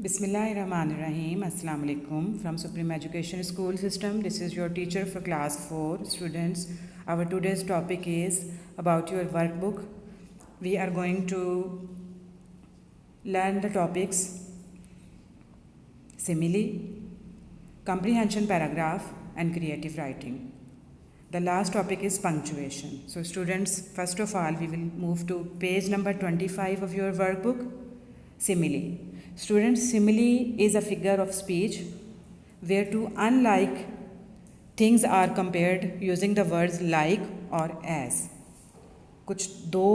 Bismillahirrahmanirrahim. Assalamu alaikum. From Supreme Education School System, this is your teacher for class 4 students. Our today's topic is about your workbook. We are going to learn the topics simile, comprehension paragraph and creative writing. The last topic is punctuation. So students, first of all, we will move to page number 25 of your workbook, simile. Students, simile is a figure of speech where two unlike things are compared using the words like or as. कुछ दो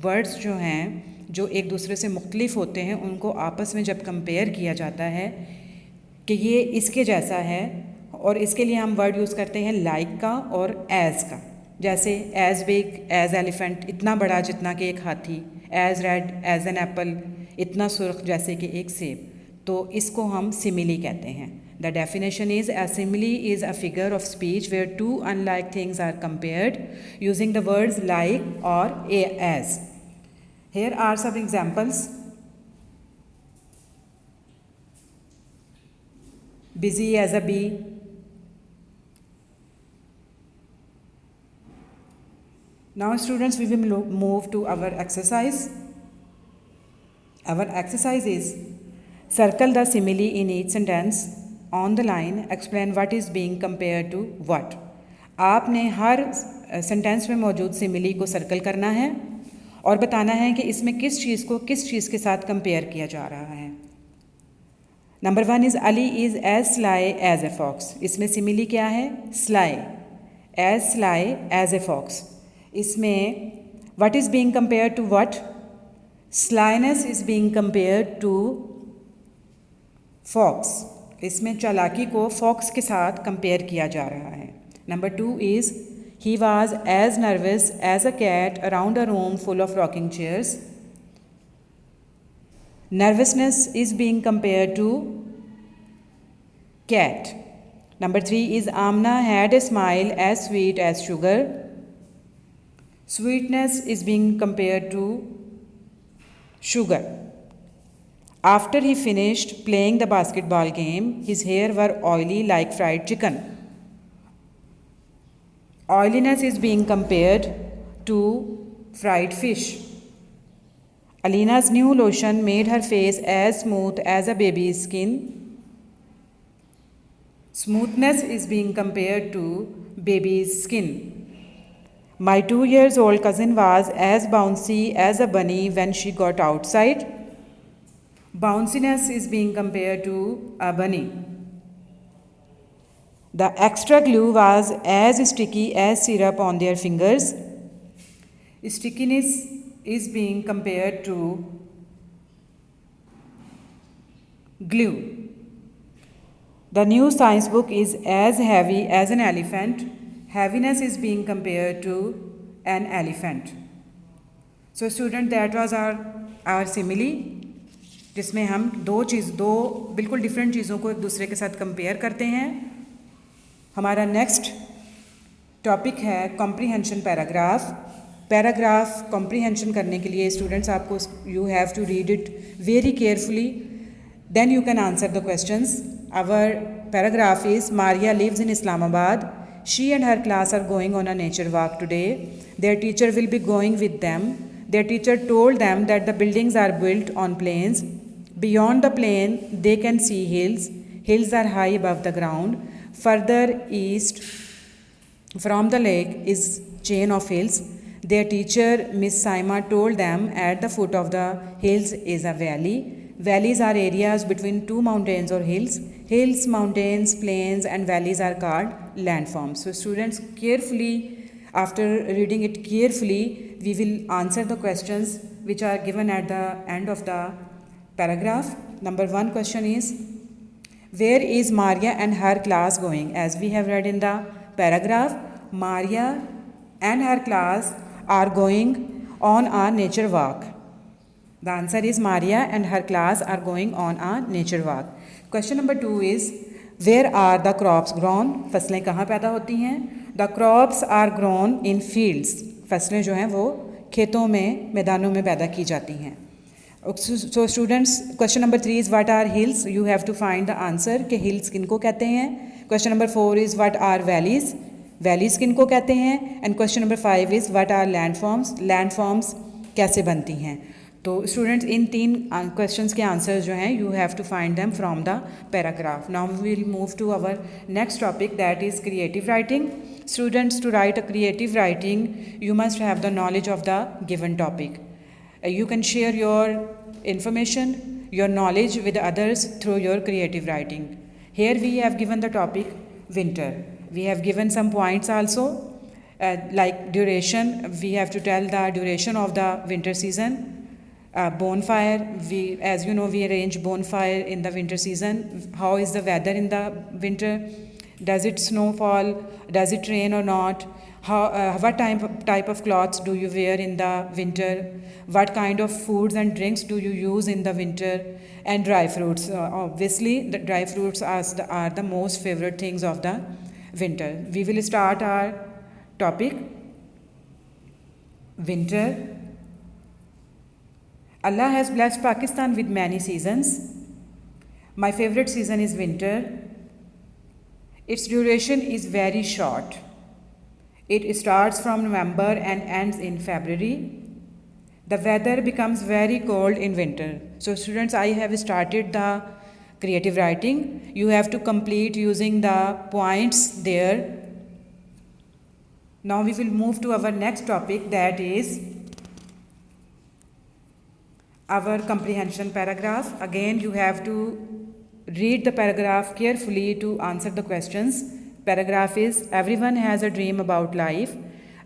words जो हैं जो एक दूसरे से मुख्तलिफ होते हैं उनको आपस में जब कंपेयर किया जाता है कि ये इसके जैसा है, और इसके लिए हम वर्ड यूज़ करते हैं लाइक का और एज का। जैसे एज बिग एज एलिफेंट, इतना बड़ा जितना कि एक हाथी, as red as an apple, इतना सुर्ख जैसे कि एक सेब, तो इसको हम सिमिली कहते हैं। The definition is a simile is a figure of speech where two unlike things are compared using the words like और as. Here are some examples. Busy as a bee, now students, we will move to our exercise. Our exercise is circle the simile in each sentence on the line, explain what is being compared to what. आपने हर sentence में मौजूद simile को circle करना है और बताना है कि इसमें किस चीज़ को किस चीज़ के साथ कंपेयर किया जा रहा है। Number 1 is Ali is as sly as a fox. इसमें सिमिली क्या है? Sly, as sly as a fox. इसमें what is being compared to what? Slyness is being compared to fox. इसमें चालाकी को fox के साथ कंपेयर किया जा रहा है। Number 2 is he was as nervous as a cat around a room full of rocking chairs. Nervousness is being compared to cat. Number 3 is Amna had a smile as sweet as sugar. Sweetness is being compared to sugar. After he finished playing the basketball game, his hair were oily like fried chicken. Oiliness is being compared to fried fish. Alina's new lotion made her face as smooth as a baby's skin. Smoothness is being compared to baby's skin. My 2-year-old cousin was as bouncy as a bunny when she got outside. Bounciness is being compared to a bunny. The extra glue was as sticky as syrup on their fingers. Stickiness is being compared to glue. The new science book is as heavy as an elephant. Heaviness is being compared to an elephant. So student, that was our simile, जिसमें हम दो बिल्कुल different चीज़ों को एक दूसरे के साथ कंपेयर करते हैं। हमारा नेक्स्ट टॉपिक है कॉम्प्रीहेंशन पैराग्राफ। पैराग्राफ कॉम्प्रीहेंशन करने के लिए स्टूडेंट्स आपको you have to read it very carefully, then you can answer the questions. Our paragraph is Maria lives in Islamabad. She and her class are going on a nature walk today. Their teacher will be going with them. Their teacher told them that the buildings are built on plains. Beyond the plain, they can see hills. Hills are high above the ground. Further east from the lake is chain of hills. Their teacher, Miss Saima, told them at the foot of the hills is a valley. Valleys are areas between two mountains or hills. Hills, mountains, plains and valleys are called landforms. So students, carefully, after reading it carefully, we will answer the questions which are given at the end of the paragraph. Number 1 question is, where is Maria and her class going? As we have read in the paragraph, Maria and her class are going on a nature walk. The answer is Maria and her class are going on a nature walk. Question number 2 is, where are the crops grown? फसलें कहाँ पैदा होती हैं? The crops are grown in fields. फसलें जो हैं वो खेतों में, मैदानों में पैदा की जाती हैं। So students, question number 3 is what are hills? You have to find the answer कि hills किनको कहते हैं. Question number 4 is what are valleys? Valleys किनको कहते हैं. And question number 5 is what are landforms? Landforms कैसे बनती हैं. तो स्टूडेंट्स इन 3 क्वेश्चंस के आंसर्स जो हैं you have to find them from the paragraph. Now we will move to our next topic that is creative writing. Students, to write a creative writing, you must have the knowledge of the given topic. You can share your information, your knowledge with others through your creative writing. Here we have given the topic winter. We have given some points also, like duration. We have to tell the duration of the winter season. Bonfire, as you know, we arrange bonfire in the winter season. How is the weather in the winter? Does it snowfall? Does it rain or not? What type of clothes do you wear in the winter? What kind of foods and drinks do you use in the winter? And dry fruits. Obviously, the dry fruits are the most favorite things of the winter. We will start our topic. Winter. Allah has blessed Pakistan with many seasons. My favorite season is winter. Its duration is very short. It starts from November and ends in February. The weather becomes very cold in winter. So students, I have started the creative writing. You have to complete using the points there. Now we will move to our next topic, that is our comprehension paragraph. Again, you have to read the paragraph carefully to answer the questions. Paragraph is, everyone has a dream about life.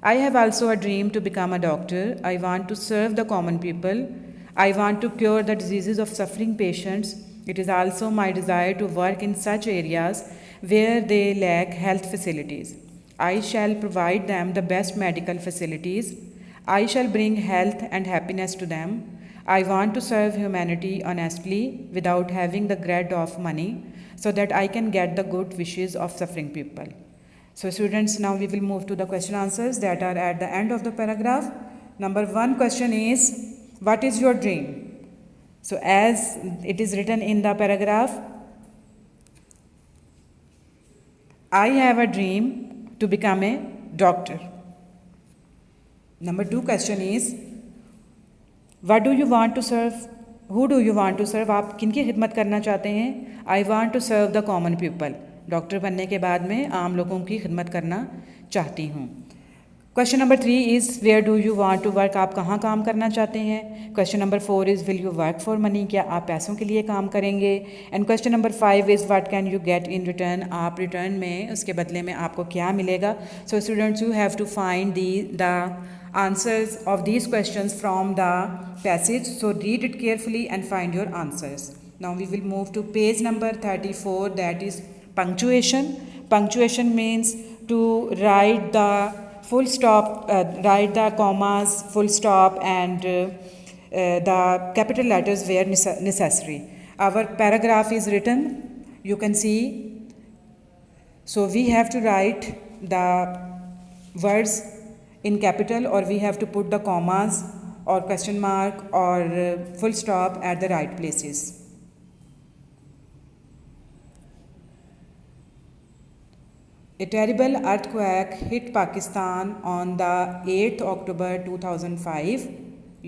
I have also a dream to become a doctor. I want to serve the common people. I want to cure the diseases of suffering patients. It is also my desire to work in such areas where they lack health facilities. I shall provide them the best medical facilities. I shall bring health and happiness to them. I want to serve humanity honestly without having the dread of money, so that I can get the good wishes of suffering people. So students, now we will move to the question answers that are at the end of the paragraph. Number 1 question is, what is your dream? So as it is written in the paragraph, I have a dream to become a doctor. Number 2 question is, What do you want to serve? Who do you want to serve? आप किनकी खिदमत करना चाहते हैं? I want to serve the common people. Doctor बनने के बाद में आम लोगों की खिदमत करना चाहती हूँ. Question number 3 is, where do you want to work? आप कहाँ काम करना चाहते हैं? Question number 4 is, will you work for money? क्या आप पैसों के लिए काम करेंगे? And question number 5 is, what can you get in return? आप रिटर्न में, उसके बदले में आपको क्या मिलेगा? So students, you have to find the answers of these questions from the passage. So read it carefully and find your answers. Now we will move to page number 34, that is punctuation. Punctuation means to write the full stop, write the commas, full stop and the capital letters where necessary. Our paragraph is written, you can see. So we have to write the words in capital, or we have to put the commas or question mark or full stop at the right places. A terrible earthquake hit Pakistan on the 8th October 2005.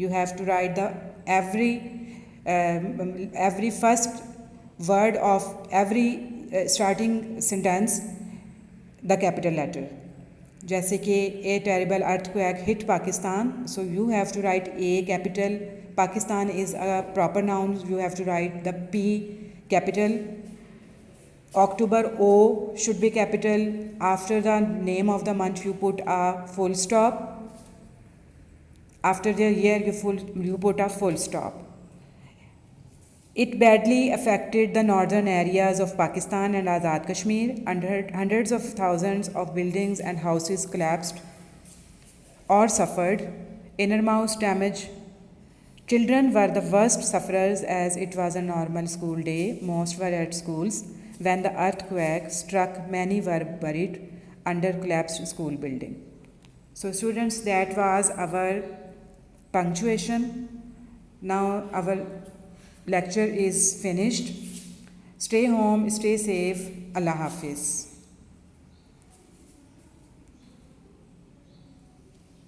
You have to write the every first word of every starting sentence the capital letter. जैसे कि a terrible earthquake hit Pakistan, so you have to write a capital. Pakistan is a proper noun, you have to write the P capital. October, O should be capital. After the name of the month you put a full stop. After the year you put a full stop. It badly affected the northern areas of Pakistan and Azad Kashmir. Hundreds of thousands of buildings and houses collapsed or suffered enormous damage. Children were the worst sufferers as it was a normal school day. Most were at schools. When the earthquake struck, many were buried under collapsed school building. So students, that was our punctuation. Now our lecture is finished. Stay home, stay safe. Allah Hafiz.